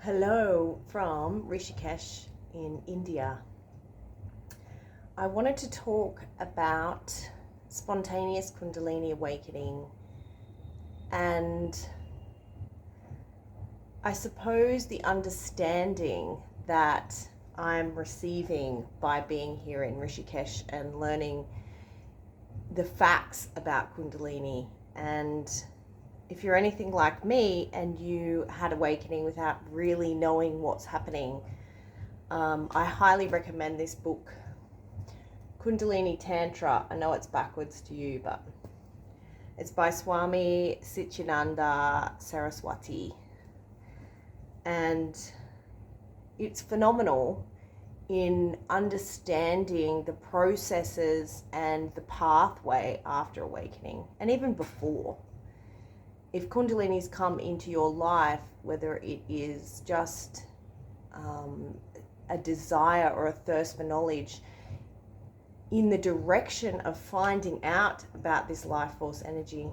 Hello from Rishikesh in India. I wanted to talk about spontaneous Kundalini awakening and I suppose the understanding that I'm receiving by being here in Rishikesh and learning the facts about Kundalini. And if you're anything like me and you had awakening without really knowing what's happening, I highly recommend this book, Kundalini Tantra. I know it's backwards to you, but it's by Swami Sitchinanda Saraswati. And it's phenomenal in understanding the processes and the pathway after awakening, and even before. If Kundalini's come into your life, whether it is just a desire or a thirst for knowledge in the direction of finding out about this life force energy,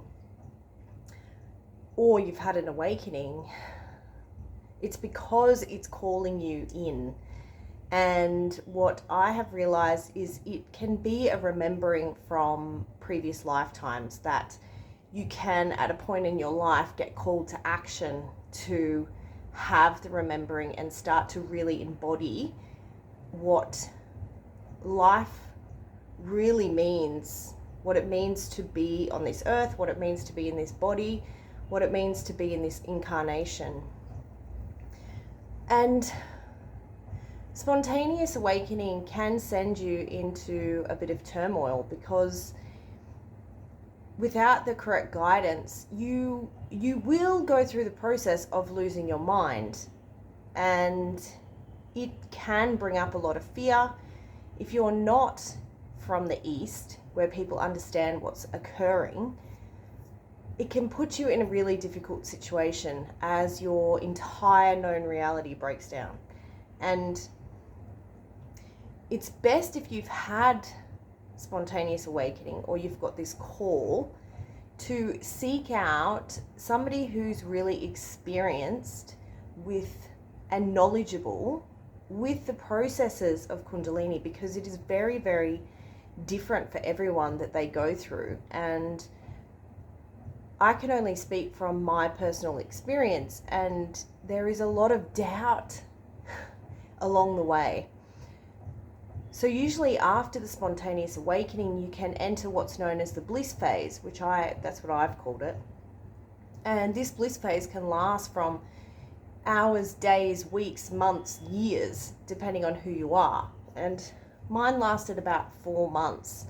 or you've had an awakening, it's because it's calling you in. And what I have realized is it can be a remembering from previous lifetimes, that you can, at a point in your life, get called to action to have the remembering and start to really embody what life really means, what it means to be on this earth, what it means to be in this body, what it means to be in this incarnation. And spontaneous awakening can send you into a bit of turmoil, because without the correct guidance, you will go through the process of losing your mind, and it can bring up a lot of fear. If you're not from the East, where people understand what's occurring, it can put you in a really difficult situation as your entire known reality breaks down. And it's best, if you've had spontaneous awakening or you've got this call, to seek out somebody who's really experienced with and knowledgeable with the processes of Kundalini, because it is very, very different for everyone that they go through. And I can only speak from my personal experience, and there is a lot of doubt along the way. So usually after the spontaneous awakening, you can enter what's known as the bliss phase, that's what I've called it. And this bliss phase can last from hours, days, weeks, months, years, depending on who you are. And mine lasted about 4 months,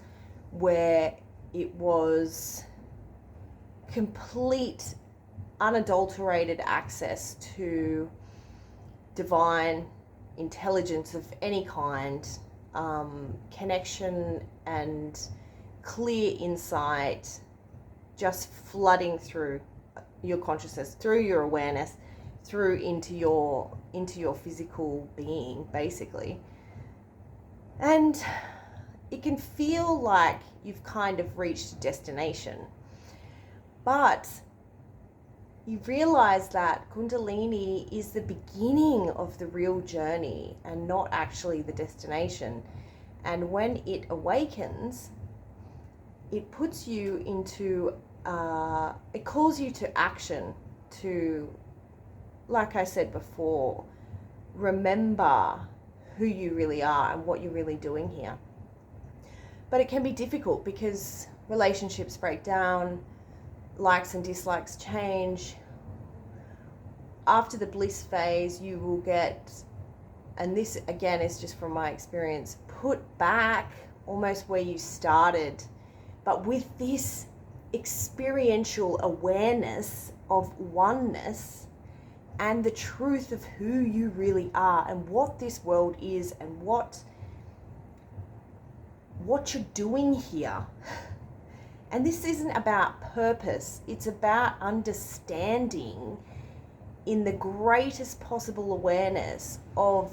where it was complete, unadulterated access to divine intelligence of any kind, connection and clear insight just flooding through your consciousness, through your awareness, through into your physical being, basically. And it can feel like you've kind of reached a destination, but you realize that Kundalini is the beginning of the real journey and not actually the destination. And when it awakens, it puts you into, it calls you to action, to, like I said before, remember who you really are and what you're really doing here. But it can be difficult because relationships break down, likes and dislikes change. After the bliss phase, you will get, and this again is just from my experience, put back almost where you started, but with this experiential awareness of oneness and the truth of who you really are and what this world is and what you're doing here. And this isn't about purpose, it's about understanding in the greatest possible awareness of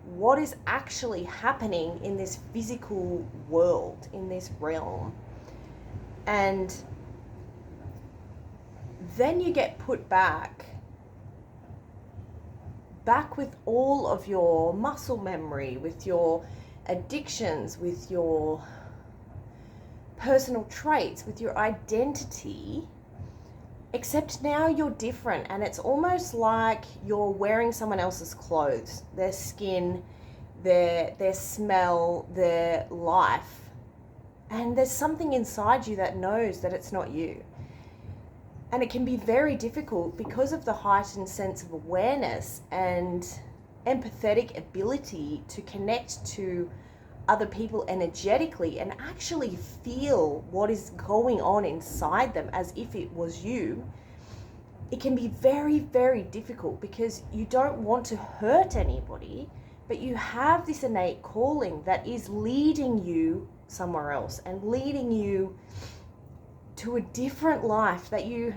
what is actually happening in this physical world, in this realm. And then you get put back back with all of your muscle memory, with your addictions, with your personal traits, with your identity, except now you're different, and it's almost like you're wearing someone else's clothes, their skin, their smell, their life, and there's something inside you that knows that it's not you. And it can be very difficult because of the heightened sense of awareness and empathetic ability to connect to other people energetically and actually feel what is going on inside them as if it was you. It can be very, very difficult because you don't want to hurt anybody, but you have this innate calling that is leading you somewhere else and leading you to a different life that you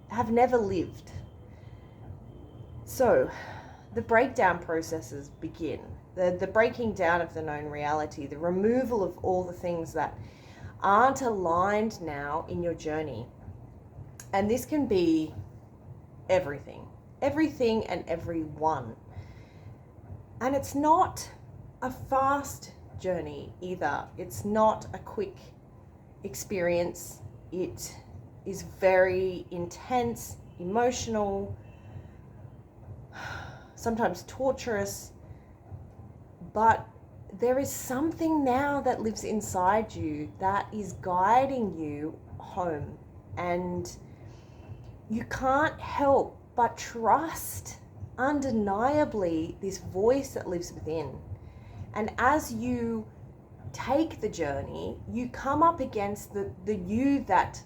have never lived. So the breakdown processes begin. The breaking down of the known reality, the removal of all the things that aren't aligned now in your journey. And this can be everything and everyone. And it's not a fast journey either. It's not a quick experience. It is very intense, emotional, sometimes torturous. But there is something now that lives inside you that is guiding you home. And you can't help but trust undeniably this voice that lives within. And as you take the journey, you come up against the you that,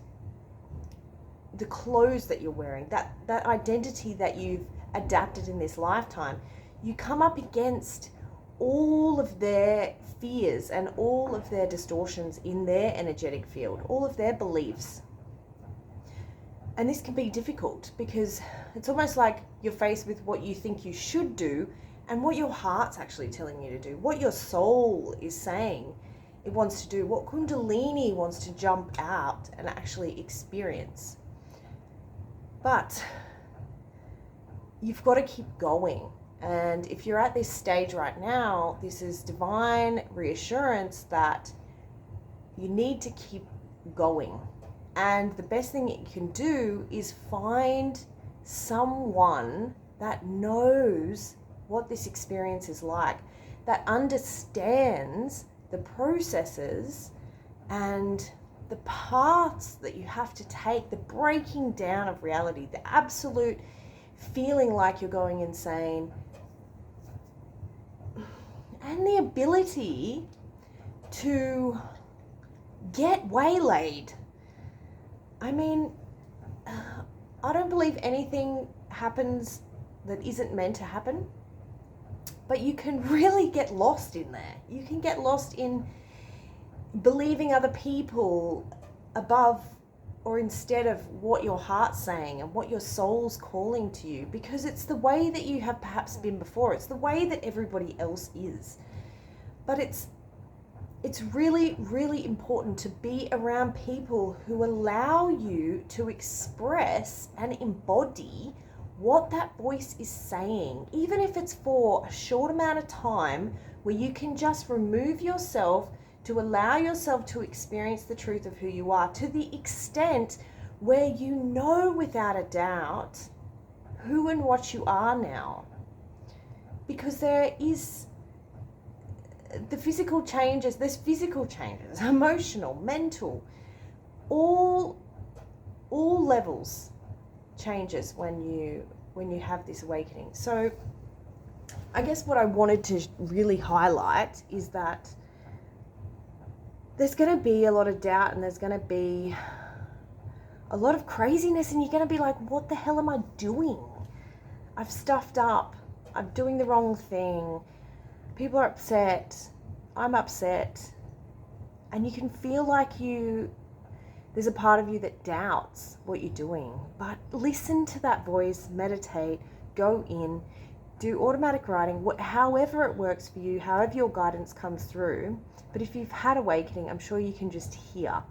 the clothes that you're wearing, that identity that you've adapted in this lifetime. You come up against all of their fears and all of their distortions in their energetic field, all of their beliefs. And this can be difficult because it's almost like you're faced with what you think you should do and what your heart's actually telling you to do, what your soul is saying it wants to do, what Kundalini wants to jump out and actually experience. But you've got to keep going. And if you're at this stage right now, this is divine reassurance that you need to keep going. And the best thing you can do is find someone that knows what this experience is like, that understands the processes and the paths that you have to take, the breaking down of reality, the absolute feeling like you're going insane, and the ability to get waylaid. I mean, I don't believe anything happens that isn't meant to happen, but you can really get lost in there. You can get lost in believing other people above or instead of what your heart's saying and what your soul's calling to you, because it's the way that you have perhaps been before. It's the way that everybody else is. But it's really, really important to be around people who allow you to express and embody what that voice is saying, even if it's for a short amount of time, where you can just remove yourself to allow yourself to experience the truth of who you are, to the extent where you know without a doubt who and what you are now. Because there is the physical changes, there's physical changes, emotional, mental, all levels changes when you have this awakening. So I guess what I wanted to really highlight is that there's going to be a lot of doubt and there's going to be a lot of craziness, and you're going to be like, what the hell am I doing? I've stuffed up. I'm doing the wrong thing. People are upset. I'm upset. And you can feel like there's a part of you that doubts what you're doing. But listen to that voice, meditate, go in, do automatic writing, however it works for you, however your guidance comes through. But if you've had awakening, I'm sure you can just hear.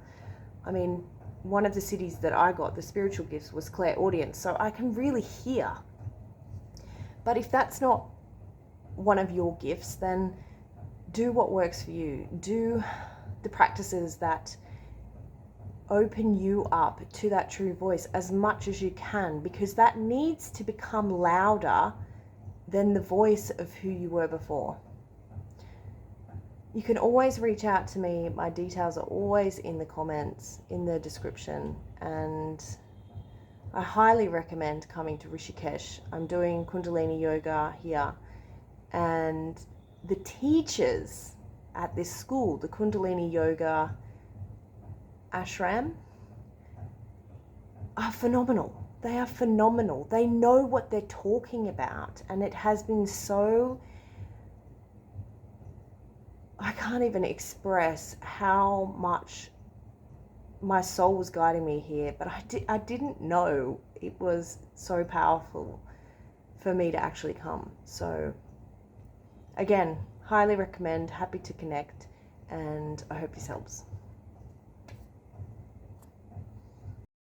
I mean, one of the cities that I got, the spiritual gifts, was clairaudience, so I can really hear. But if that's not one of your gifts, then do what works for you. Do the practices that open you up to that true voice as much as you can, because that needs to become louder than the voice of who you were before. You can always reach out to me. My details are always in the comments, in the description, and I highly recommend coming to Rishikesh. I'm doing Kundalini yoga here, and the teachers at this school, the Kundalini yoga ashram, are phenomenal. They are phenomenal. They know what they're talking about, and it has been so, I can't even express how much my soul was guiding me here, but I didn't know it was so powerful for me to actually come. So again, highly recommend, happy to connect, and I hope this helps.